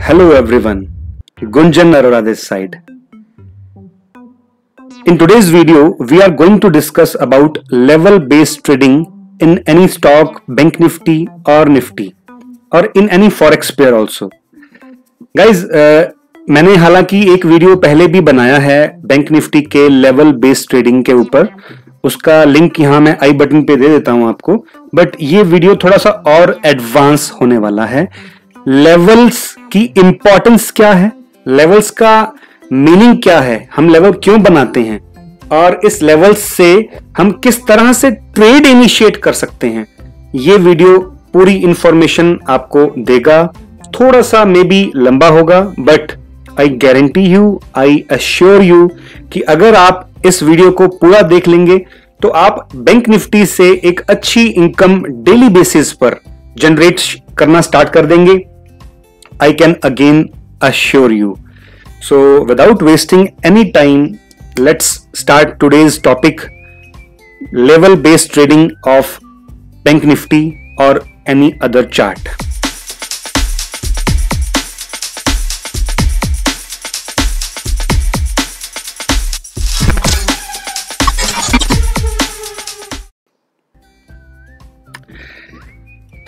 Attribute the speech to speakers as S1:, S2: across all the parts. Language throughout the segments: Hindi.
S1: Hello everyone, Gunjan Arora this side. In today's video, we are going to discuss about level-based trading in any stock, Bank Nifty or in any forex pair also. Guys, मैंने हालांकि एक वीडियो पहले भी बनाया है बैंक निफ्टी के लेवल बेस्ड ट्रेडिंग के ऊपर, उसका लिंक यहाँ मैं आई बटन पे दे देता हूं आपको, बट ये वीडियो थोड़ा सा और एडवांस होने वाला है। लेवल्स की इंपॉर्टेंस क्या है, लेवल्स का मीनिंग क्या है, हम लेवल क्यों बनाते हैं और इस लेवल्स से हम किस तरह से ट्रेड इनिशिएट कर सकते हैं, ये वीडियो पूरी इंफॉर्मेशन आपको देगा। थोड़ा सा मे बी लंबा होगा, but I guarantee you, I assure you कि अगर आप इस वीडियो को पूरा देख लेंगे तो आप बैंक निफ्टी से एक अच्छी इनकम डेली बेसिस पर जनरेट करना स्टार्ट कर देंगे। I can again assure you. So without wasting any time, let's start today's topic, level based trading of bank nifty और any other chart.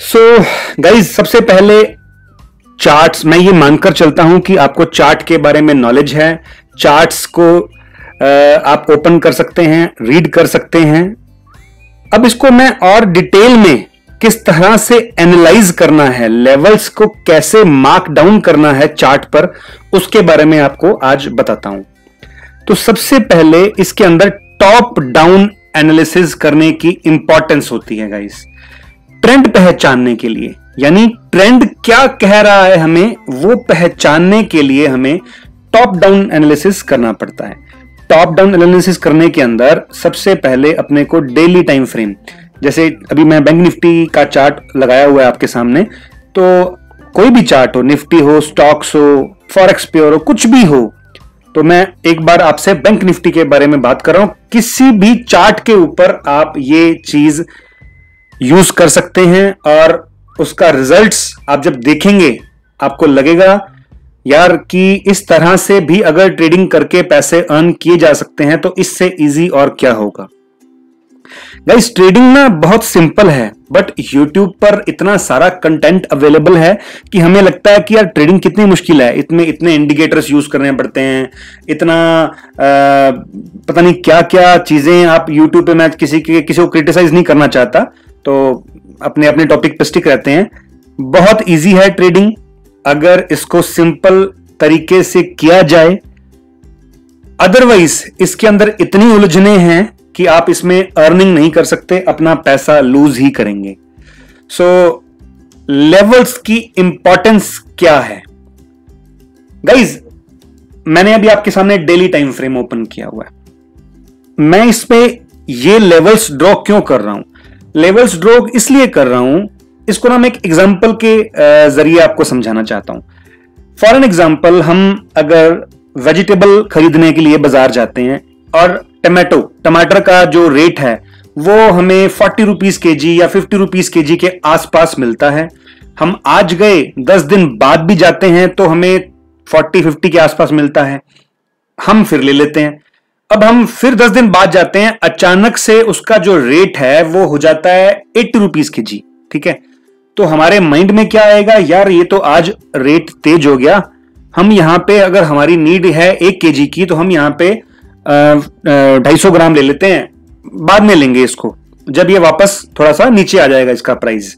S1: So guys, सबसे पहले चार्ट्स, मैं ये मानकर चलता हूं कि आपको चार्ट के बारे में नॉलेज है। चार्ट्स को आप ओपन कर सकते हैं, रीड कर सकते हैं। अब इसको मैं और डिटेल में किस तरह से एनालाइज करना है, लेवल्स को कैसे मार्क डाउन करना है चार्ट पर, उसके बारे में आपको आज बताता हूं। तो सबसे पहले इसके अंदर टॉप डाउन एनालिसिस करने की इंपॉर्टेंस होती है गाइस, ट्रेंड पहचानने के लिए, यानी ट्रेंड क्या कह रहा है हमें वो पहचानने के लिए हमें टॉप डाउन एनालिसिस करना पड़ता है। टॉप डाउन एनालिसिस करने के अंदर सबसे पहले अपने को डेली टाइम फ्रेम, जैसे अभी मैं बैंक निफ्टी का चार्ट लगाया हुआ है आपके सामने, तो कोई भी चार्ट हो, निफ्टी हो, स्टॉक्स हो, फॉरेक्स पेयर हो, कुछ भी हो, तो मैं एक बार आपसे बैंक निफ्टी के बारे में बात कर रहा हूं। किसी भी चार्ट के ऊपर आप ये चीज यूज कर सकते हैं और उसका रिजल्ट्स आप जब देखेंगे आपको लगेगा यार कि इस तरह से भी अगर ट्रेडिंग करके पैसे अर्न किए जा सकते हैं तो इससे इजी और क्या होगा। गाइस, ट्रेडिंग ना बहुत सिंपल है, बट YouTube पर इतना सारा कंटेंट अवेलेबल है कि हमें लगता है कि यार ट्रेडिंग कितनी मुश्किल है, इतने इंडिकेटर्स यूज करने पड़ते हैं, इतना पता नहीं क्या क्या चीजें आप YouTube पे, मैं किसी को क्रिटिसाइज नहीं करना चाहता, तो अपने अपने टॉपिक पे स्टिक रहते हैं। बहुत इजी है ट्रेडिंग अगर इसको सिंपल तरीके से किया जाए, अदरवाइज इसके अंदर इतनी उलझने हैं कि आप इसमें अर्निंग नहीं कर सकते, अपना पैसा लूज ही करेंगे। सो लेवल्स की इंपॉर्टेंस क्या है गाइज, मैंने अभी आपके सामने डेली टाइम फ्रेम ओपन किया हुआ है। मैं इसमें ये लेवल्स ड्रॉ क्यों कर रहा हूं, लेवल्स ड्रॉ इसलिए कर रहा हूं, इसको ना मैं एक एग्जांपल के जरिए आपको समझाना चाहता हूं। फॉर एन एग्जांपल, हम अगर वेजिटेबल खरीदने के लिए बाजार जाते हैं और टमाटर का जो रेट है वो हमें 40 रुपीज के जी या 50 रुपीज के जी के आसपास मिलता है। हम आज गए, 10 दिन बाद भी जाते हैं तो हमें 40-50 के आसपास मिलता है, हम फिर ले लेते हैं। अब हम फिर 10 दिन बाद जाते हैं, अचानक से उसका जो रेट है वो हो जाता है 80 रुपीज के जी, ठीक है। तो हमारे माइंड में क्या आएगा, यार ये तो आज रेट तेज हो गया, हम यहां पे अगर हमारी नीड है 1 केजी की तो हम यहां पे 250 ग्राम ले लेते हैं, बाद में लेंगे इसको जब ये वापस थोड़ा सा नीचे आ जाएगा इसका प्राइस।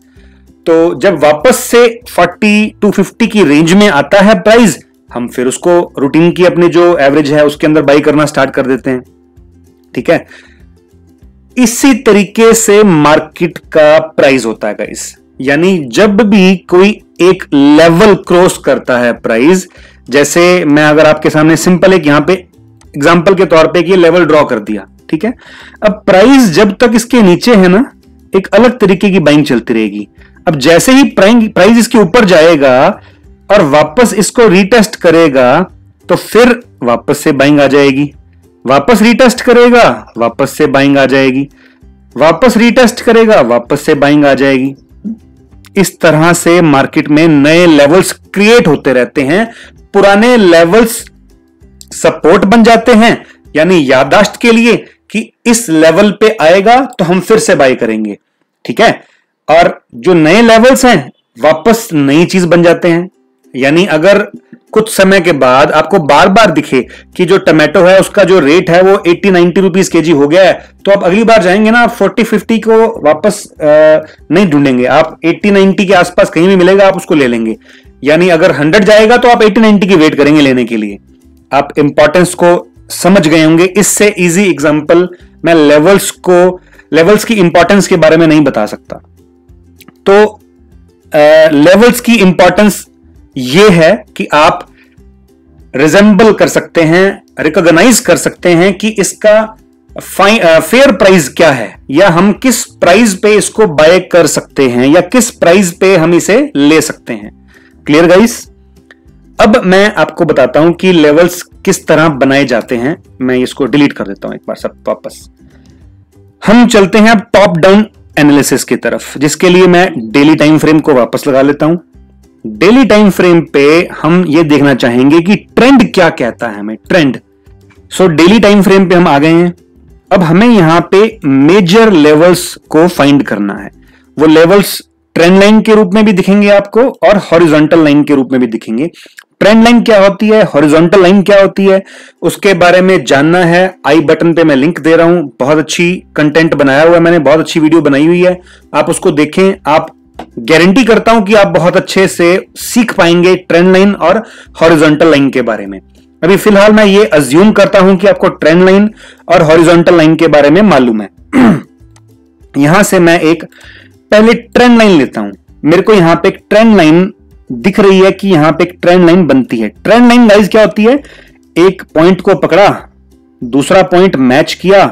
S1: तो जब वापस से 40 to 50 की रेंज में आता है प्राइस, हम फिर उसको रूटीन की अपने जो एवरेज है उसके अंदर बाई करना स्टार्ट कर देते हैं, ठीक है। इसी तरीके से मार्केट का प्राइस होता है गाइस, यानी जब भी कोई एक लेवल क्रॉस करता है प्राइस, जैसे मैं अगर आपके सामने सिंपल एक यहां पे एग्जांपल के तौर पे कि लेवल ड्रॉ कर दिया, ठीक है। अब प्राइस जब तक इसके नीचे है ना, एक अलग तरीके की बाइंग चलती रहेगी। अब जैसे ही प्राइस इसके ऊपर जाएगा और वापस इसको रीटेस्ट करेगा तो फिर वापस से बाइंग आ जाएगी, वापस रीटेस्ट करेगा, वापस से बाइंग आ जाएगी, वापस रीटेस्ट करेगा, वापस से बाइंग आ जाएगी। इस तरह से मार्केट में नए लेवल्स क्रिएट होते रहते हैं, पुराने लेवल्स सपोर्ट बन जाते हैं, यानी याददाश्त के लिए कि इस लेवल पे आएगा तो हम फिर से बाय करेंगे, ठीक है। और जो नए लेवल्स हैं वापस नई चीज बन जाते हैं, यानी अगर कुछ समय के बाद आपको बार बार दिखे कि जो टमाटो है उसका जो रेट है वो 80-90 रुपीज केजी हो गया है, तो आप अगली बार जाएंगे ना, आप 40-50 को वापस नहीं ढूंढेंगे, आप 80-90 के आसपास कहीं भी मिलेगा आप उसको ले लेंगे। यानी अगर 100 जाएगा तो आप 80-90 की वेट करेंगे लेने के लिए। आप इंपॉर्टेंस को समझ गए होंगे। इससे इजी एग्जांपल मैं लेवल्स की इंपॉर्टेंस के बारे में नहीं बता सकता। तो लेवल्स की इंपॉर्टेंस ये है कि आप रिजेंबल कर सकते हैं, रिकॉग्नाइज कर सकते हैं कि इसका फेयर प्राइस क्या है, या हम किस प्राइस पे इसको बाय कर सकते हैं, या किस प्राइस पे हम इसे ले सकते हैं। Clear guys? अब मैं आपको बताता हूं कि लेवल्स किस तरह बनाए जाते हैं। मैं इसको डिलीट कर देता हूं एक बार सब वापस। हम चलते हैं अब टॉप डाउन एनालिसिस की तरफ, जिसके लिए मैं डेली टाइम फ्रेम को वापस लगा लेता हूं। डेली टाइम फ्रेम पे हम ये देखना चाहेंगे कि ट्रेंड क्या कहता है हमें, trend. So daily time frame पे हम आ गए हैं। अब हमें यहां पे मेजर लेवल्स को फाइंड करना है। वो लेवल्स ट्रेंड लाइन के रूप में भी दिखेंगे आपको और हॉरिजॉन्टल लाइन के रूप में भी दिखेंगे। ट्रेंड लाइन क्या होती है, हॉरिजॉन्टल लाइन क्या होती है, उसके बारे में जानना है। आई बटन पे मैं लिंक दे रहा हूं, बहुत अच्छी कंटेंट बनाया हुआ है मैंने, बहुत अच्छी वीडियो बनाई हुई है, आप उसको देखें। आप गारंटी करता हूं कि आप बहुत अच्छे से सीख पाएंगे ट्रेंड लाइन और हॉरिजॉन्टल लाइन के बारे में। अभी फिलहाल मैं ये अज्यूम करता हूं कि आपको ट्रेंड लाइन और हॉरिजॉन्टल लाइन के बारे में मालूम है। यहां से मैं एक पहले ट्रेंड लाइन लेता हूं। मेरे को यहां पे एक ट्रेंड लाइन दिख रही है कि यहां पे एक ट्रेंड लाइन बनती है। ट्रेंड लाइन गाइस क्या होती है, एक पॉइंट को पकड़ा, दूसरा पॉइंट मैच किया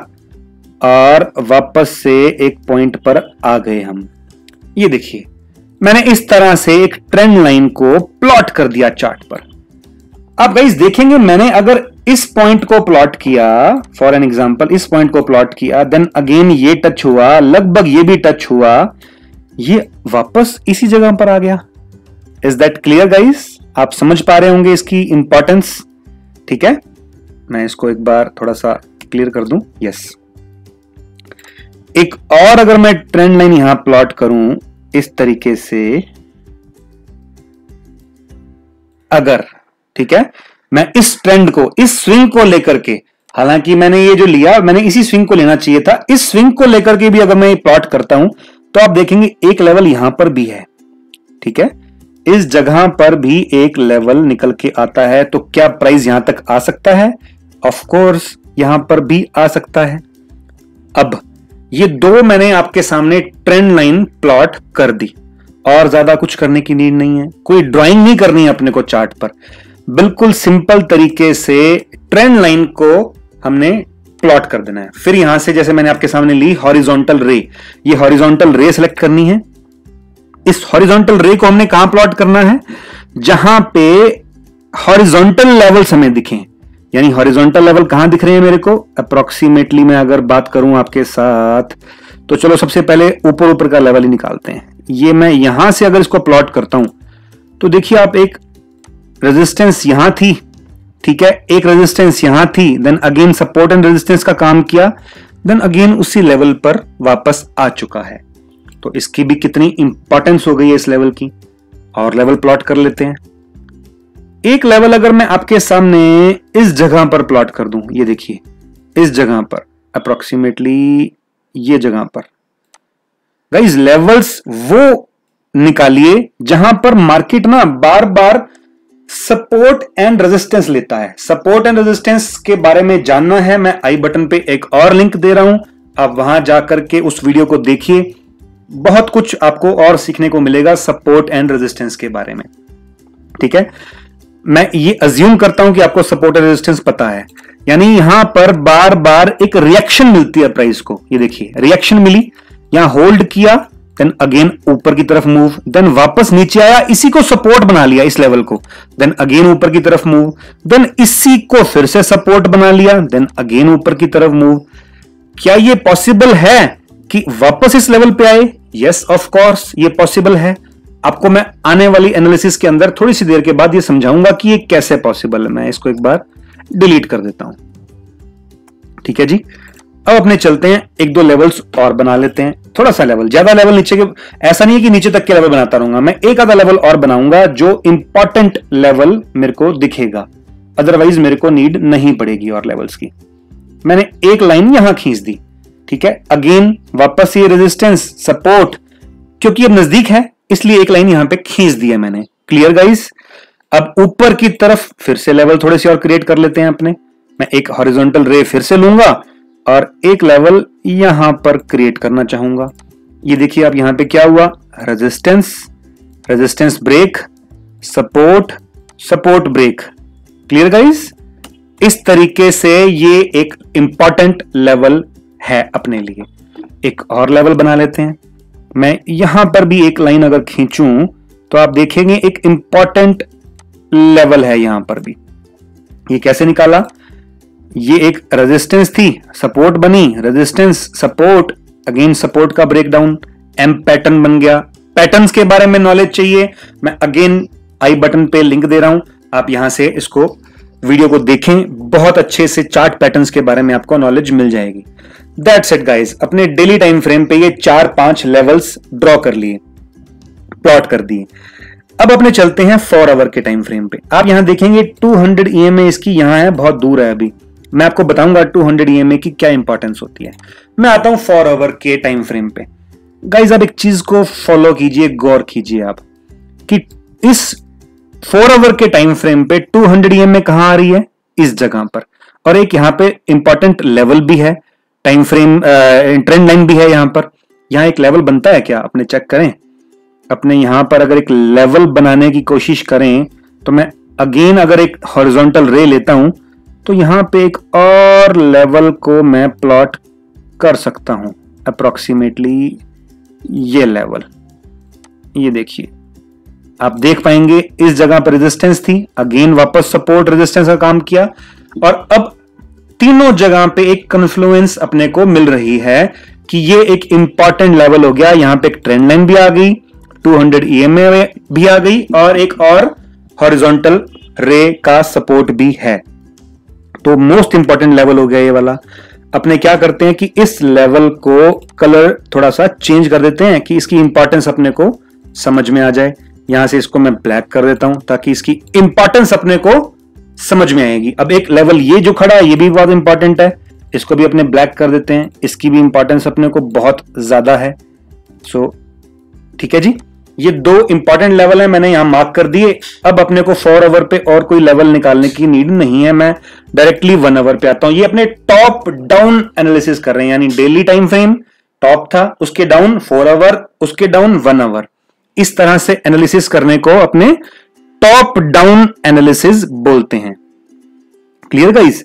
S1: और वापस से एक पॉइंट पर आ गए हम। ये देखिए मैंने इस तरह से एक ट्रेंड लाइन को प्लॉट कर दिया चार्ट पर। अब गाइस देखेंगे, मैंने अगर इस पॉइंट को प्लॉट किया, फॉर एन एग्जांपल इस पॉइंट को प्लॉट किया, देन अगेन ये टच हुआ, लगभग ये भी टच हुआ, ये वापस इसी जगह पर आ गया। Is that clear guys? आप समझ पा रहे होंगे इसकी इंपॉर्टेंस, ठीक है। मैं इसको एक बार थोड़ा सा क्लियर कर दूं। यस, एक और अगर मैं ट्रेंड लाइन यहां प्लॉट करूं इस तरीके से, अगर, ठीक है, मैं इस ट्रेंड को, इस स्विंग को लेकर के, हालांकि मैंने ये जो लिया मैंने इसी स्विंग को लेना चाहिए था, इस स्विंग को लेकर के भी अगर मैं प्लॉट करता हूं तो आप देखेंगे एक लेवल यहां पर भी है, ठीक है, इस जगह पर भी एक लेवल निकल के आता है। तो क्या प्राइस यहां तक आ सकता है? ऑफ कोर्स यहां पर भी आ सकता है। अब ये दो मैंने आपके सामने ट्रेंड लाइन प्लॉट कर दी, और ज्यादा कुछ करने की नीड नहीं है, कोई ड्राइंग नहीं करनी है अपने को चार्ट पर। बिल्कुल सिंपल तरीके से ट्रेंड लाइन को हमने प्लॉट कर देना है। फिर यहां से जैसे मैंने आपके सामने ली हॉरिजॉन्टल रे, ये हॉरिजॉन्टल रे सेलेक्ट करनी है। इस हॉरिजॉन्टल रे को हमने कहां प्लॉट करना है? जहां पे हॉरिजॉन्टल लेवल्स हमें दिखें। यानी हॉरिजॉन्टल लेवल कहां दिख रहे हैं मेरे को? अप्रोक्सीमेटली मैं अगर बात करूं आपके साथ, तो चलो सबसे पहले ऊपर ऊपर का लेवल ही निकालते हैं। ये मैं यहां से अगर इसको प्लॉट करता हूं तो देखिए आप, एक रेजिस्टेंस यहां थी, ठीक है, एक रेजिस्टेंस यहां थी, then again support and resistance का काम किया, देन अगेन उसी लेवल पर वापस आ चुका है। तो इसकी भी कितनी इंपॉर्टेंस हो गई है इस लेवल की। और लेवल प्लॉट कर लेते हैं। एक लेवल अगर मैं आपके सामने इस जगह पर प्लॉट कर दूं, ये देखिए इस जगह पर अप्रोक्सीमेटली ये जगह पर, गाइस लेवल्स वो निकालिए जहां पर मार्केट ना बार बार सपोर्ट एंड रेजिस्टेंस लेता है। सपोर्ट एंड रेजिस्टेंस के बारे में जानना है, मैं आई बटन पे एक और लिंक दे रहा हूं, आप वहां जाकर के उस वीडियो को देखिए। बहुत कुछ आपको और सीखने को मिलेगा सपोर्ट एंड रेजिस्टेंस के बारे में, ठीक है। मैं ये अज्यूम करता हूं कि आपको सपोर्ट एंड रेजिस्टेंस पता है। यानी यहां पर बार बार एक रिएक्शन मिलती है प्राइस को। ये देखिए रिएक्शन मिली, यहां होल्ड किया, देन अगेन ऊपर की तरफ मूव, देन वापस नीचे आया, इसी को सपोर्ट बना लिया इस लेवल को, देन अगेन ऊपर की तरफ मूव, देन इसी को फिर से सपोर्ट बना लिया, देन अगेन ऊपर की तरफ मूव। क्या ये पॉसिबल है कि वापस इस लेवल पे आए? यस ऑफ कोर्स ये पॉसिबल है। आपको मैं आने वाली एनालिसिस के अंदर थोड़ी सी देर के बाद ये समझाऊंगा कि ये कैसे पॉसिबल है। मैं इसको एक बार डिलीट कर देता हूं। ठीक है जी, अब अपने चलते हैं, एक दो लेवल्स और बना लेते हैं। थोड़ा सा लेवल, ज्यादा लेवल नीचे के, ऐसा नहीं है कि नीचे तक के लेवल बनाता रहूंगा, मैं एक आधा लेवल और बनाऊंगा जो इंपॉर्टेंट लेवल मेरे को दिखेगा, अदरवाइज मेरे को नीड नहीं पड़ेगी और लेवल्स की। मैंने एक लाइन यहां खींच दी। ठीक है, अगेन वापस ये रेजिस्टेंस सपोर्ट, क्योंकि अब नजदीक है इसलिए एक लाइन यहां पे खींच दी है मैंने। Clear guys? अब ऊपर की तरफ फिर से लेवल थोड़े से और क्रिएट कर लेते हैं अपने। मैं एक हॉरिजॉन्टल रे फिर से लूंगा और एक लेवल यहां पर क्रिएट करना चाहूंगा। ये देखिए आप यहां पे क्या हुआ, resistance, resistance break, support, support break. Clear guys? इस तरीके से ये एक इंपॉर्टेंट लेवल है अपने लिए। एक और लेवल बना लेते हैं। मैं यहां पर भी एक लाइन अगर खींचूं तो आप देखेंगे एक इंपॉर्टेंट लेवल है यहां पर भी। ये कैसे निकाला, ये एक रेजिस्टेंस थी, सपोर्ट बनी, रेजिस्टेंस सपोर्ट, अगेन सपोर्ट का ब्रेकडाउन, एम पैटर्न बन गया। पैटर्न्स के बारे में नॉलेज चाहिए, मैं अगेन आई बटन पे लिंक दे रहा हूं, आप यहां से इसको वीडियो को देखें, बहुत अच्छे से चार्ट पैटर्न्स के बारे में आपको नॉलेज मिल जाएगी। दैट्स इट गाइस, अपने डेली टाइम फ्रेम पे ये 4-5 लेवल्स ड्रॉ कर लिए, प्लॉट कर दिए। अब अपने चलते हैं 4 आवर के टाइम फ्रेम पे। आप यहां देखेंगे 200 EMA इसकी यहां है, बहुत दूर है अभी। मैं आपको बताऊंगा 200 EMA की क्या इंपॉर्टेंस होती है। मैं आता हूं 4 आवर के टाइम फ्रेम पे। गाइस आप एक चीज को फॉलो कीजिए, गौर कीजिए आप कि इस 4 आवर के टाइम फ्रेम पे 200 EMA कहां आ रही है, इस जगह पर, और एक यहां पे इंपॉर्टेंट लेवल भी है, टाइम फ्रेम ट्रेंड लाइन भी है। यहां पर यहां एक लेवल बनता है क्या, अपने चेक करें। अपने यहां पर अगर एक लेवल बनाने की कोशिश करें तो मैं अगेन अगर एक हॉरिजॉन्टल रे लेता हूं तो यहां पे एक और लेवल को मैं प्लॉट कर सकता हूं, अप्रोक्सीमेटली ये लेवल। ये देखिए आप देख पाएंगे इस जगह पर रेजिस्टेंस थी, अगेन वापस सपोर्ट रेजिस्टेंस का काम किया, और अब तीनों जगह पे एक कन्फ्लुएंस अपने को मिल रही है कि ये एक इंपॉर्टेंट लेवल हो गया। यहां पे एक ट्रेंड लाइन भी आ गई, 200 EMA भी आ गई, और एक और हॉरिजॉन्टल रे का सपोर्ट भी है। तो मोस्ट इंपॉर्टेंट लेवल हो गया ये वाला। अपने क्या करते हैं कि इस लेवल को कलर थोड़ा सा चेंज कर देते हैं कि इसकी इंपॉर्टेंस अपने को समझ में आ जाए। यहां से इसको मैं ब्लैक कर देता हूं ताकि इसकी इंपॉर्टेंस अपने को समझ में आएगी। अब एक लेवल ये जो खड़ा है ये भी बहुत इंपॉर्टेंट है, इसको भी अपने ब्लैक कर देते हैं, इसकी भी इंपॉर्टेंस अपने को बहुत ज्यादा है। सो ठीक है जी, ये 2 इंपॉर्टेंट लेवल है, मैंने यहां मार्क कर दिए। अब अपने को 4 आवर पे और कोई लेवल निकालने की नीड नहीं है, मैं डायरेक्टली 1 आवर पे आता हूं। ये अपने टॉप डाउन एनालिसिस कर रहे हैं, यानी डेली टाइम फ्रेम टॉप था, उसके डाउन 4 आवर, उसके डाउन 1 आवर। इस तरह से एनालिसिस करने को अपने टॉप डाउन एनालिसिस बोलते हैं। Clear guys?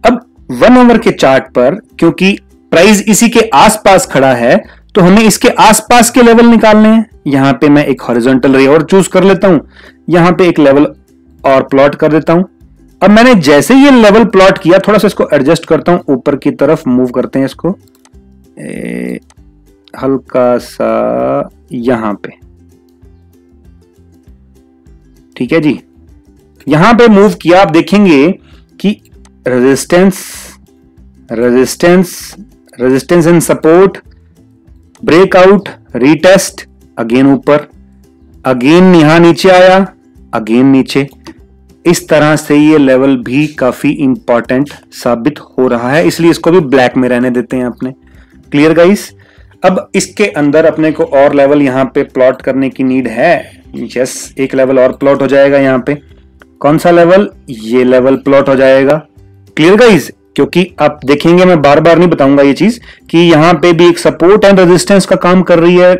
S1: अब 1 आवर के चार्ट पर क्योंकि प्राइस इसी के आसपास खड़ा है तो हमें इसके आसपास के लेवल निकालने हैं। यहां पे मैं एक हॉरिजॉन्टल रे और चूज कर लेता हूं, यहां पे एक लेवल और प्लॉट कर देता हूं। अब मैंने जैसे ये लेवल प्लॉट किया, थोड़ा सा इसको एडजस्ट करता हूं, ऊपर की तरफ मूव करते हैं इसको हल्का सा यहां पे। ठीक है जी, यहां पे मूव किया, आप देखेंगे कि resistance, resistance, resistance and support, breakout, retest, again ऊपर, अगेन यहां नीचे आया, अगेन नीचे। इस तरह से ये लेवल भी काफी इंपॉर्टेंट साबित हो रहा है, इसलिए इसको भी ब्लैक में रहने देते हैं अपने। Clear guys? अब इसके अंदर अपने को और लेवल यहां पे प्लॉट करने की नीड है। यस, एक लेवल और प्लॉट हो जाएगा यहां पे। कौन सा लेवल? ये लेवल प्लॉट हो जाएगा। Clear guys? क्योंकि आप देखेंगे, मैं बार बार नहीं बताऊंगा ये चीज, कि यहां पे भी एक सपोर्ट एंड रेजिस्टेंस का काम कर रही है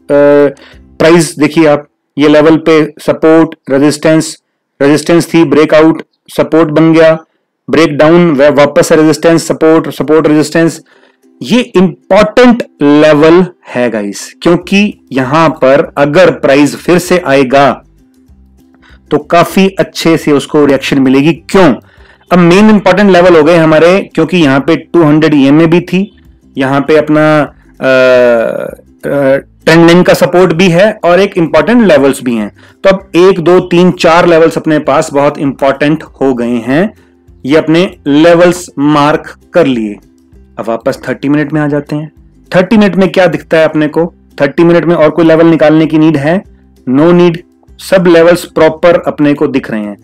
S1: प्राइस। देखिए आप, ये लेवल पे सपोर्ट, रेजिस्टेंस, रेजिस्टेंस थी, ब्रेकआउट, सपोर्ट बन गया, ब्रेक डाउन, वापस रेजिस्टेंस, सपोर्ट, सपोर्ट, रेजिस्टेंस। ये इंपॉर्टेंट लेवल है गाइस, क्योंकि यहां पर अगर प्राइस फिर से आएगा तो काफी अच्छे से उसको रिएक्शन मिलेगी। क्यों? अब मेन इंपॉर्टेंट लेवल हो गए हमारे, क्योंकि यहां पे 200 EMA भी थी, यहां पे अपना ट्रेंड लाइन का सपोर्ट भी है और एक इंपॉर्टेंट लेवल्स भी हैं। तो अब 1 2 3 4 लेवल्स अपने पास बहुत इंपॉर्टेंट हो गए हैं, ये अपने लेवल्स मार्क कर लिए। अब वापस 30 मिनट में आ जाते हैं। 30 मिनट में क्या दिखता है अपने को? 30 मिनट में और कोई लेवल निकालने की नीड है? नो नीड, सब लेवल्स प्रॉपर अपने को दिख रहे हैं।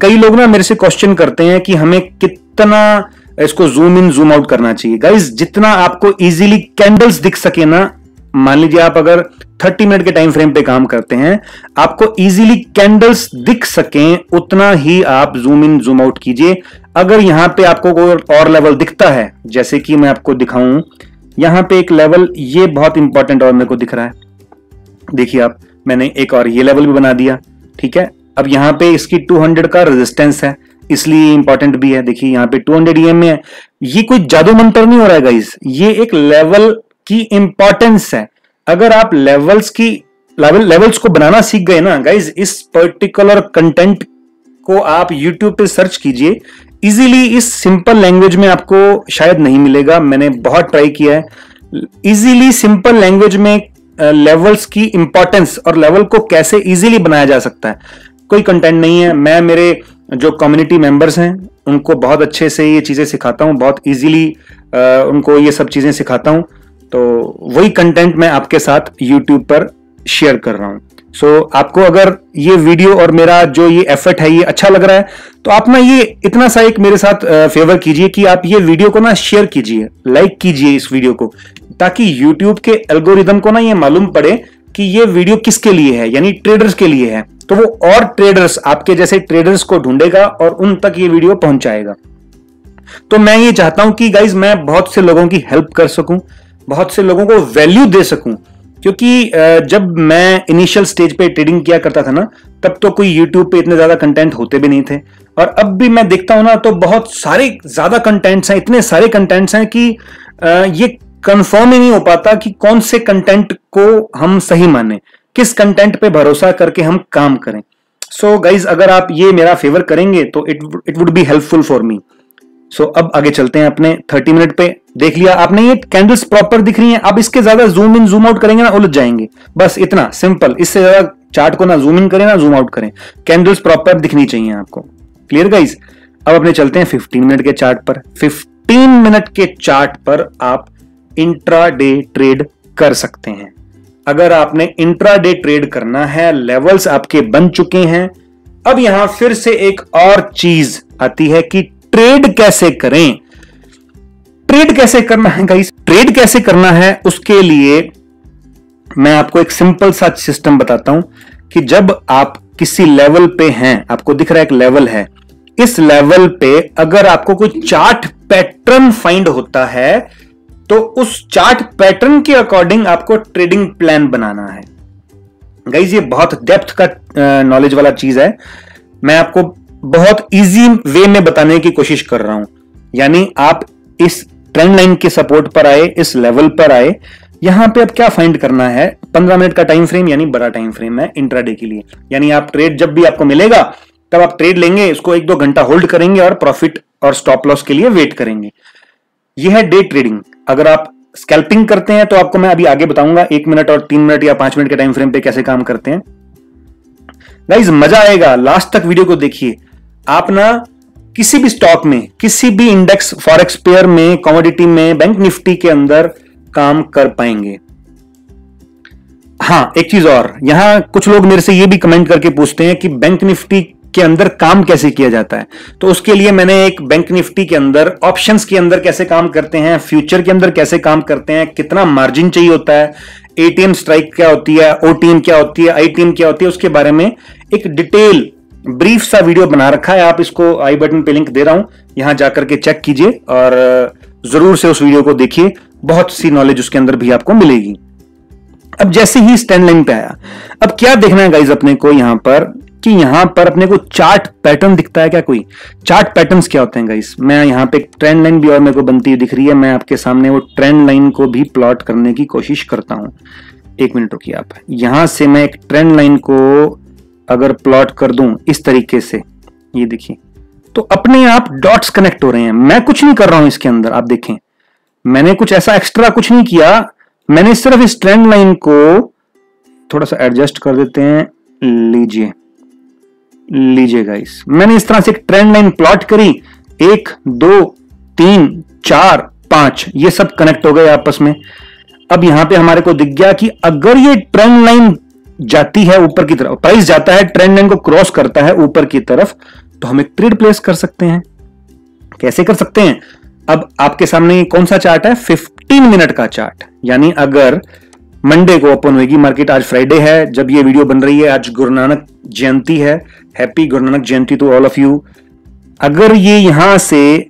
S1: कई लोग ना मेरे से क्वेश्चन करते हैं कि हमें कितना इसको जूम इन जूम आउट करना चाहिए। गाइस, जितना आपको इजीली कैंडल्स दिख सके ना, मान लीजिए आप अगर 30 मिनट के टाइम फ्रेम पे काम करते हैं, आपको इजीली कैंडल्स दिख सकें, उतना ही आप जूम इन जूम आउट कीजिए। अगर यहां पे आपको कोई और लेवल दिखता है, जैसे कि मैं आपको दिखाऊं, यहां पे एक लेवल ये बहुत इंपॉर्टेंट और मेरे को दिख रहा है, देखिए आप, मैंने एक और ये लेवल भी बना दिया, ठीक है। अब यहां पे इसकी 200 का रेजिस्टेंस है, इसलिए इंपॉर्टेंट भी है। देखिए यहां पे 200 EM है। ये कोई जादू मंत्र नहीं हो रहा है गाइस, ये एक लेवल की इंपॉर्टेंस है। अगर आप लेवल्स को बनाना सीख गए ना गाइस, इस पर्टिकुलर कंटेंट को आप YouTube पे सर्च कीजिए, इजीली इस सिंपल लैंग्वेज में आपको शायद नहीं मिलेगा। मैंने बहुत ट्राई किया है, इजीली सिंपल लैंग्वेज में लेवल्स की इंपॉर्टेंस और लेवल को कैसे इजीली बनाया जा सकता है, कोई कंटेंट नहीं है। मैं मेरे जो कम्युनिटी मेंबर्स हैं उनको बहुत अच्छे से ये चीजें सिखाता हूं, बहुत इजीली उनको ये सब चीजें सिखाता हूं। तो वही कंटेंट मैं आपके साथ YouTube पर शेयर कर रहा हूं। सो आपको अगर ये वीडियो और मेरा जो ये एफर्ट है ये अच्छा लग रहा है, तो आप ना ये इतना सा एक मेरे साथ फेवर कीजिए कि आप ये वीडियो को ना शेयर कीजिए, लाइक कीजिए इस वीडियो को, ताकि YouTube के एल्गोरिदम को ना ये मालूम पड़े कि ये वीडियो किसके लिए है, यानी ट्रेडर्स के लिए है। तो वो और ट्रेडर्स, आपके जैसे ट्रेडर्स को ढूंढेगा और उन तक ये वीडियो पहुंचाएगा। तो मैं ये चाहता हूं कि गाइज मैं बहुत से लोगों की हेल्प कर सकूं, बहुत से लोगों को वैल्यू दे सकूं, क्योंकि जब मैं इनिशियल स्टेज पे ट्रेडिंग किया करता था ना, तब तो कोई YouTube पे इतने ज्यादा कंटेंट होते भी नहीं थे, और अब भी मैं देखता हूं ना तो बहुत सारे ज्यादा कंटेंट्स हैं, इतने सारे कंटेंट्स हैं कि ये कंफर्म ही नहीं हो पाता कि कौन से कंटेंट को हम सही माने, किस कंटेंट पे भरोसा करके हम काम करें। सो गाइज, अगर आप ये मेरा फेवर करेंगे तो it would be helpful for me. So अब आगे चलते हैं अपने 30 मिनट पे। देख लिया आपने, ये कैंडल्स प्रॉपर दिख रही हैं। अब इसके ज्यादा जूम इन जूम आउट करेंगे ना, उलझ जाएंगे। बस इतना सिंपल, इससे ज्यादा चार्ट को ना जूम इन करें ना जूम आउट करें, कैंडल्स प्रॉपर दिखनी चाहिए आपको। Clear guys? अब अपने चलते हैं 15 मिनट के चार्ट पर। 15 मिनट के चार्ट पर आप इंट्राडे ट्रेड कर सकते हैं। अगर आपने इंट्राडे ट्रेड करना है, लेवल्स आपके बन चुके हैं। अब यहां फिर से एक और चीज आती है कि ट्रेड कैसे करें। ट्रेड कैसे करना है गाइस, ट्रेड कैसे करना है, उसके लिए मैं आपको एक सिंपल सा सिस्टम बताता हूं कि जब आप किसी लेवल पे हैं, आपको दिख रहा है एक लेवल है, इस लेवल पे अगर आपको कोई चार्ट पैटर्न फाइंड होता है, तो उस चार्ट पैटर्न के अकॉर्डिंग आपको ट्रेडिंग प्लान बनाना है। गाइस, ये बहुत डेप्थ का नॉलेज वाला चीज है, मैं आपको बहुत इजी वे में बताने की कोशिश कर रहा हूं। यानी आप इस ट्रेंड लाइन के सपोर्ट पर आए, इस लेवल पर आए, यहां पे अब क्या फाइंड करना है। 15 मिनट का टाइम फ्रेम यानी बड़ा टाइम फ्रेम है इंट्राडे के लिए, यानी आप ट्रेड जब भी आपको मिलेगा तब आप ट्रेड लेंगे, इसको 1-2 घंटा होल्ड करेंगे और प्रॉफिट और स्टॉप लॉस के लिए वेट करेंगे। यह है डे ट्रेडिंग। अगर आप स्कैल्पिंग करते हैं तो आपको मैं अभी आगे बताऊंगा 1 मिनट और 3 मिनट या 5 मिनट के टाइम फ्रेम पे कैसे काम करते हैं। गाइस, मजा आएगा, लास्ट तक वीडियो को देखिए। आप ना किसी भी स्टॉक में, किसी भी इंडेक्स, फॉरेक्स पेयर में, कमोडिटी में, बैंक निफ्टी के अंदर काम कर पाएंगे। हाँ, एक चीज और, यहां कुछ लोग मेरे से ये भी कमेंट करके पूछते हैं कि बैंक निफ्टी के अंदर काम कैसे किया जाता है। तो उसके लिए मैंने एक बैंक निफ्टी के अंदर ऑप्शंस के अंदर कैसे काम करते हैं, फ्यूचर के अंदर कैसे काम करते हैं, कितना मार्जिन चाहिए होता है, एटीएम स्ट्राइक क्या होती है, ओटीएम क्या होती है, आईटीएम क्या होती है, उसके बारे में एक डिटेल ब्रीफ सा वीडियो बना रखा है। आप इसको आई बटन पे लिंक दे रहा हूं, यहां जाकर के चेक कीजिए और जरूर से उस वीडियो को देखिए, बहुत सी नॉलेज उसके अंदर भी आपको मिलेगी। अब जैसे ही स्टैंड लाइन पे आया, अब क्या देखना है गाइज अपने को यहां पर, कि यहां पर अपने को चार्ट पैटर्न दिखता है क्या कोई। चार्ट पैटर्न्स क्या होते हैं गाइस, मैं यहां पे एक ट्रेंड लाइन भी और मेरे को बनती हुई दिख रही है, मैं आपके सामने वो ट्रेंड लाइन को भी प्लॉट करने की कोशिश करता हूं। 1 मिनट रुकिए आप, यहां से मैं एक ट्रेंड लाइन को अगर प्लॉट कर दूं इस तरीके से, ये देखिए, तो अपने आप डॉट्स कनेक्ट हो रहे हैं। मैं कुछ नहीं कर रहा हूं इसके अंदर, आप देखें, मैंने कुछ ऐसा एक्स्ट्रा कुछ नहीं किया, मैंने सिर्फ इस ट्रेंड लाइन को थोड़ा सा एडजस्ट कर देते हैं, लीजिए गाइस, मैंने इस तरह से एक ट्रेंड लाइन प्लॉट करी, 1 2 3 4 5, ये सब कनेक्ट हो गए आपस में। अब यहां पे हमारे को दिख गया कि अगर ये ट्रेंड लाइन जाती है ऊपर की तरफ, प्राइस जाता है ट्रेंड लाइन को क्रॉस करता है ऊपर की तरफ, तो हम एक ट्रेड प्लेस कर सकते हैं। कैसे कर सकते हैं? अब आपके सामने कौन सा चार्ट है? 15 मिनट का चार्ट। यानी अगर मंडे को ओपन होगी मार्केट, आज फ्राइडे है जब ये वीडियो बन रही है, आज गुरु नानक जयंती है, happy Guru Nanak Jayanti to all of you. अगर ये यहां से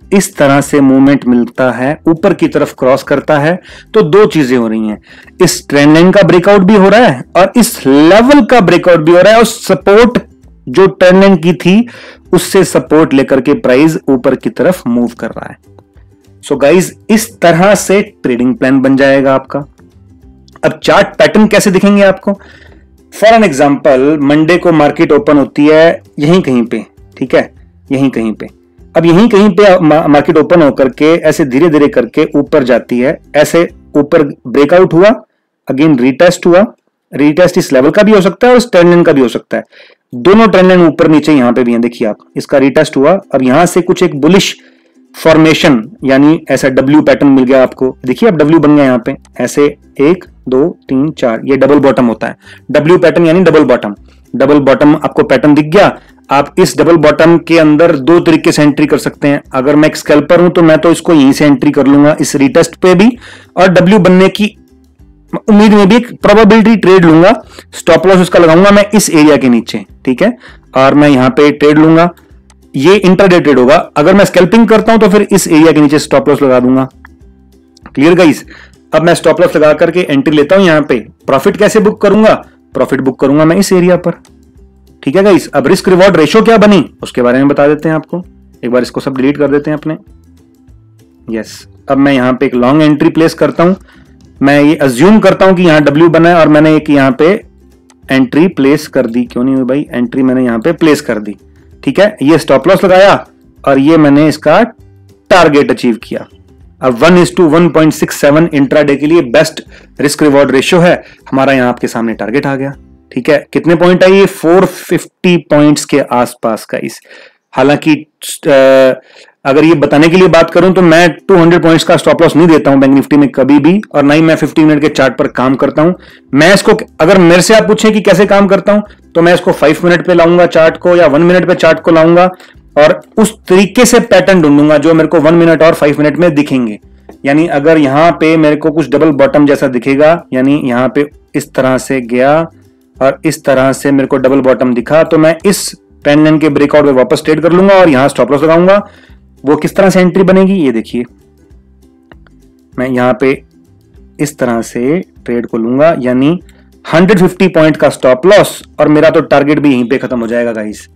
S1: इस तरह से मूवमेंट मिलता है, ऊपर की तरफ क्रॉस करता है, तो दो चीजें हो रही हैं, इस ट्रेंड लाइन का ब्रेकआउट भी हो रहा है और इस लेवल का ब्रेकआउट भी हो रहा है, और सपोर्ट जो ट्रेंड लाइन की थी उससे सपोर्ट लेकर के प्राइस ऊपर की तरफ मूव कर रहा है। सो गाइज, इस तरह से ट्रेडिंग प्लान बन जाएगा आपका। अब चार्ट पैटर्न कैसे दिखेंगे आपको? फॉर एन एग्जांपल, मंडे को मार्केट ओपन होती है यहीं कहीं पे, ठीक है, यहीं कहीं पे। अब यहीं कहीं पे मार्केट ओपन होकर के ऐसे धीरे धीरे करके ऊपर जाती है, ऐसे ऊपर ब्रेकआउट हुआ, अगेन रीटेस्ट हुआ, रीटेस्ट इस लेवल का भी हो सकता है और इस ट्रेंड लाइन का भी हो सकता है, दोनों ट्रेंड लाइन ऊपर नीचे यहां पे भी है, देखिए आप, इसका रीटेस्ट हुआ। अब यहां से कुछ एक बुलिश फॉर्मेशन, यानी ऐसा डब्ल्यू पैटर्न मिल गया आपको, देखिए अब डब्ल्यू बन गया यहां पे, ऐसे 1 2 3 4, ये डबल बॉटम होता है, डब्ल्यू पैटर्न यानी डबल बॉटम। डबल बॉटम आपको पैटर्न दिख गया। आप इस डबल बॉटम के अंदर दो तरीके से एंट्री कर सकते हैं। अगर मैं एक स्कैल्पर हूं तो मैं तो इसको यहीं से एंट्री कर लूंगा, इस रीटेस्ट पे भी, और डब्ल्यू बनने की उम्मीद में भी एक प्रोबेबिलिटी ट्रेड लूंगा। स्टॉप लॉस उसका लगाऊंगा मैं इस एरिया के नीचे, ठीक है, और मैं यहां पे ट्रेड लूंगा, ये इंट्राडे ट्रेड होगा। अगर मैं स्कैल्पिंग करता हूं तो फिर इस एरिया के नीचे स्टॉप लॉस लगा दूंगा। Clear guys? अब मैं स्टॉप लॉस लगा करके एंट्री लेता हूं यहां पे। प्रॉफिट कैसे बुक करूंगा? प्रॉफिट बुक करूंगा मैं इस एरिया पर, ठीक है गाइस। अब रिस्क रिवॉर्ड रेशो क्या बनी उसके बारे में बता देते हैं आपको। एक बार इसको सब डिलीट कर देते हैं अपने। यस, अब मैं यहां पे एक लॉन्ग एंट्री प्लेस करता हूं। मैं ये अज्यूम करता हूं कि यहां डब्ल्यू बना है और मैंने एक यहां पे एंट्री प्लेस कर दी। क्यों नहीं हुई भाई? एंट्री मैंने यहां पे प्लेस कर दी, ठीक है। ये स्टॉप लॉस लगाया और ये मैंने इसका टारगेट अचीव किया। अब 1:1.67 इंट्राडे के लिए बेस्ट रिस्क रिवॉर्ड रेशियो है हमारा। यहां आपके सामने टारगेट आ गया, ठीक है। कितने पॉइंट आई? 450 पॉइंट्स के आसपास का। इस हालांकि अगर ये बताने के लिए बात करूं तो मैं 200 पॉइंट्स का स्टॉप लॉस नहीं देता हूं बैंक निफ्टी में कभी भी, और ना ही मैं 15 मिनट के चार्ट पर काम करता हूं। मैं इसको, अगर मेरे से आप पूछें कि कैसे काम करता हूं, तो मैं इसको 5 मिनट पे लाऊंगा चार्ट को, या 1 मिनट पे चार्ट को लाऊंगा, और उस तरीके से पैटर्न ढूंढूंगा जो मेरे को 1 मिनट और 5 मिनट में दिखेंगे। यानी अगर यहां पे मेरे को कुछ डबल बॉटम जैसा दिखेगा, यानी यहां पे इस तरह से गया और इस तरह से मेरे को डबल बॉटम दिखा, तो मैं इस ट्रेंड लाइन के ब्रेकआउट पे वापस ट्रेड कर लूंगा और यहां स्टॉप लॉस लगाऊंगा। वो किस तरह से एंट्री बनेगी ये देखिए, मैं यहां पे इस तरह से ट्रेड को लूंगा, यानी 150 पॉइंट का स्टॉप लॉस, और मेरा तो टारगेट भी यहीं पे खत्म हो जाएगा गाइस।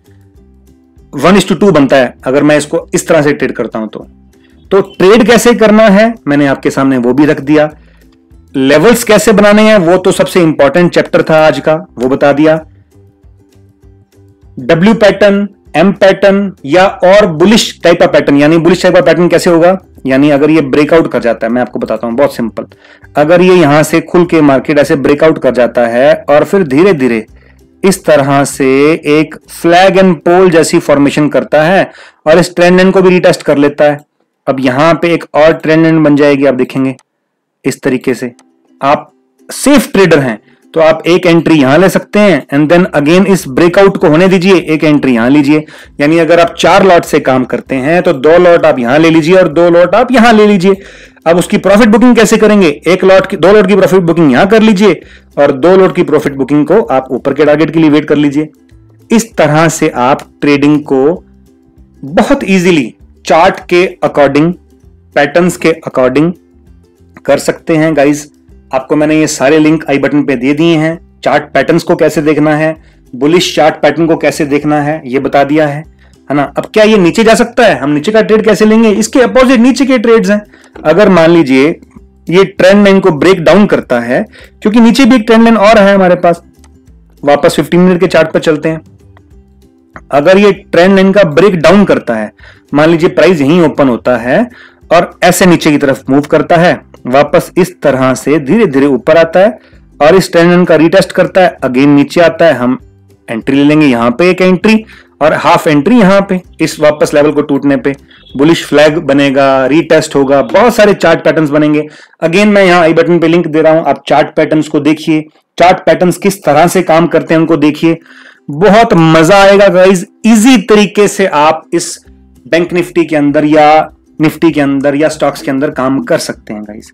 S1: 1:2 बनता है अगर मैं इसको इस तरह से ट्रेड करता हूं तो ट्रेड कैसे करना है मैंने आपके सामने वो भी रख दिया। लेवल्स कैसे बनाने हैं वो तो सबसे इंपॉर्टेंट चैप्टर था आज का, वो बता दिया। डब्ल्यू पैटर्न, एम पैटर्न या और बुलिश टाइप का पैटर्न, यानी बुलिश टाइप का पैटर्न कैसे होगा, यानी अगर ये ब्रेकआउट कर जाता है, मैं आपको बताता हूं बहुत सिंपल। अगर ये यहां से खुल के मार्केट ऐसे ब्रेकआउट कर जाता है और फिर धीरे धीरे इस तरह से एक फ्लैग एंड पोल जैसी फॉर्मेशन करता है और इस ट्रेंड लाइन को भी रिटेस्ट कर लेता है, अब यहां पे एक और ट्रेंड लाइन बन जाएगी, आप देखेंगे इस तरीके से। आप सेफ ट्रेडर हैं तो आप एक एंट्री यहां ले सकते हैं एंड देन अगेन इस ब्रेकआउट को होने दीजिए, एक एंट्री यहां लीजिए। यानी अगर आप 4 लॉट से काम करते हैं तो 2 लॉट आप यहां ले लीजिए और 2 लॉट आप यहां ले लीजिए। अब उसकी प्रॉफिट बुकिंग कैसे करेंगे? 2 लॉट की प्रॉफिट बुकिंग यहां कर लीजिए और 2 लॉट की प्रॉफिट बुकिंग को आप ऊपर के टारगेट के लिए वेट कर लीजिए। इस तरह से आप ट्रेडिंग को बहुत इजीली चार्ट के अकॉर्डिंग, पैटर्न्स के अकॉर्डिंग कर सकते हैं गाइज। आपको मैंने ये सारे लिंक आई बटन पे दे दिए हैं। चार्ट पैटर्न्स को कैसे देखना है, बुलिश चार्ट पैटर्न को कैसे देखना है ये बता दिया है ना। अब क्या ये नीचे जा सकता है? हम नीचे का ट्रेड कैसे लेंगे? इसके अपोजिट नीचे के ट्रेड्स हैं। अगर मान लीजिए ये ट्रेंड लाइन को ब्रेक डाउन करता है, क्योंकि नीचे भी एक ट्रेंड लाइन और है हमारे पास, वापस 15 मिनट के चार्ट पर चलते हैं। अगर ये ट्रेंड लाइन का ब्रेक डाउन करता है, मान लीजिए प्राइस यहीं ओपन होता है और ऐसे नीचे की तरफ मूव करता है, वापस इस तरह से धीरे धीरे ऊपर आता है और इस ट्रेंड लाइन का रीटेस्ट करता है, अगेन नीचे आता है, हम एंट्री ले लेंगे, यहां पे एक एंट्री और हाफ एंट्री यहां पे, इस वापस लेवल को टूटने पे बुलिश फ्लैग बनेगा, रीटेस्ट होगा, बहुत सारे चार्ट पैटर्न्स बनेंगे। अगेन मैं यहां आई बटन पे लिंक दे रहा हूं, आप चार्ट पैटर्न्स को देखिए, चार्ट पैटर्न्स किस तरह से काम करते हैं उनको देखिए, बहुत मजा आएगा गाइस। इजी तरीके से आप इस बैंक निफ्टी के अंदर या निफ्टी के अंदर या स्टॉक्स के अंदर काम कर सकते हैं गाइस।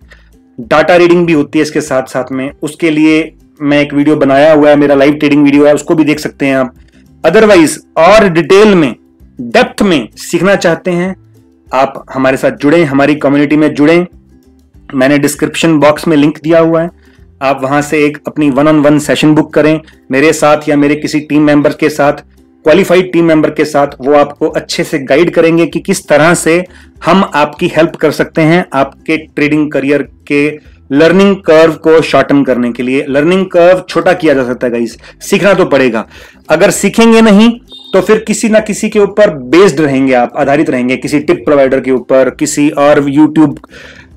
S1: डाटा रीडिंग भी होती है इसके साथ साथ में, उसके लिए मैं एक वीडियो बनाया हुआ है, मेरा लाइव ट्रेडिंग वीडियो है, उसको भी देख सकते हैं आप। अदरवाइज और डिटेल में डेप्थ में सीखना चाहते हैं आप हमारे साथ जुड़ें, हमारी कम्युनिटी में जुड़ें, मैंने डिस्क्रिप्शन बॉक्स में लिंक दिया हुआ है, आप वहां से एक अपनी 1-on-1 सेशन बुक करें मेरे साथ या मेरे किसी टीम मेंबर के साथ, क्वालिफाइड टीम मेंबर के साथ। वो आपको अच्छे से गाइड करेंगे कि किस तरह से हम आपकी हेल्प कर सकते हैं आपके ट्रेडिंग करियर के लर्निंग कर्व को शॉर्टन करने के लिए। लर्निंग कर्व छोटा किया जा सकता है गाइस, सीखना तो पड़ेगा। अगर सीखेंगे नहीं तो फिर किसी ना किसी के ऊपर बेस्ड रहेंगे आप, आधारित रहेंगे किसी टिप प्रोवाइडर के ऊपर, किसी और यूट्यूब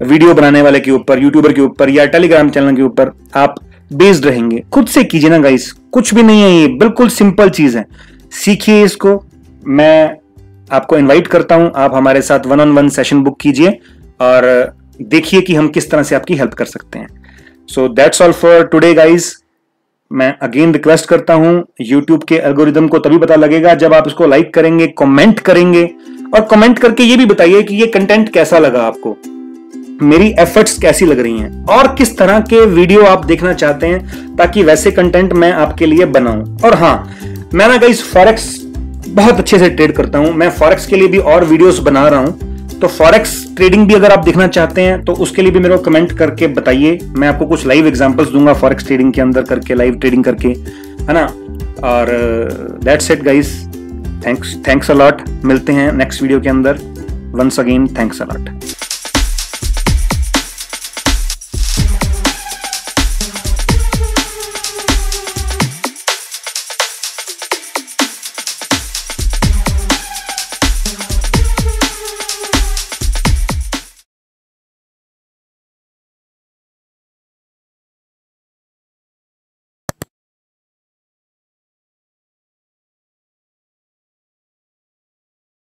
S1: वीडियो बनाने वाले के ऊपर, यूट्यूबर के ऊपर या टेलीग्राम चैनल के ऊपर आप बेस्ड रहेंगे। खुद से कीजिए ना गाइस, कुछ भी नहीं है, ये बिल्कुल सिंपल चीज है, सीखिए इसको। मैं आपको इनवाइट करता हूं, आप हमारे साथ 1-on-1 सेशन बुक कीजिए और देखिए कि हम किस तरह से आपकी हेल्प कर सकते हैं। So that's all for today guys. मैं अगेन रिक्वेस्ट करता हूं, YouTube के एल्गोरिदम को तभी पता लगेगा जब आप इसको लाइक करेंगे, कमेंट करेंगे और कमेंट करके ये भी बताइए कि ये कंटेंट कैसा लगा आपको, मेरी एफर्ट्स कैसी लग रही हैं और किस तरह के वीडियो आप देखना चाहते हैं, ताकि वैसे कंटेंट मैं आपके लिए बनाऊं। और हाँ, मैं ना गाइस फॉरेक्स बहुत अच्छे से ट्रेड करता हूं, मैं फॉरेक्स के लिए भी और वीडियोस बना रहा हूं, तो फॉरेक्स ट्रेडिंग भी अगर आप देखना चाहते हैं तो उसके लिए भी मेरे को कमेंट करके बताइए, मैं आपको कुछ लाइव एग्जांपल्स दूंगा फॉरेक्स ट्रेडिंग के अंदर करके, लाइव ट्रेडिंग करके, है ना। और that's it guys, thanks a lot, मिलते हैं नेक्स्ट वीडियो के अंदर। Once again thanks a lot.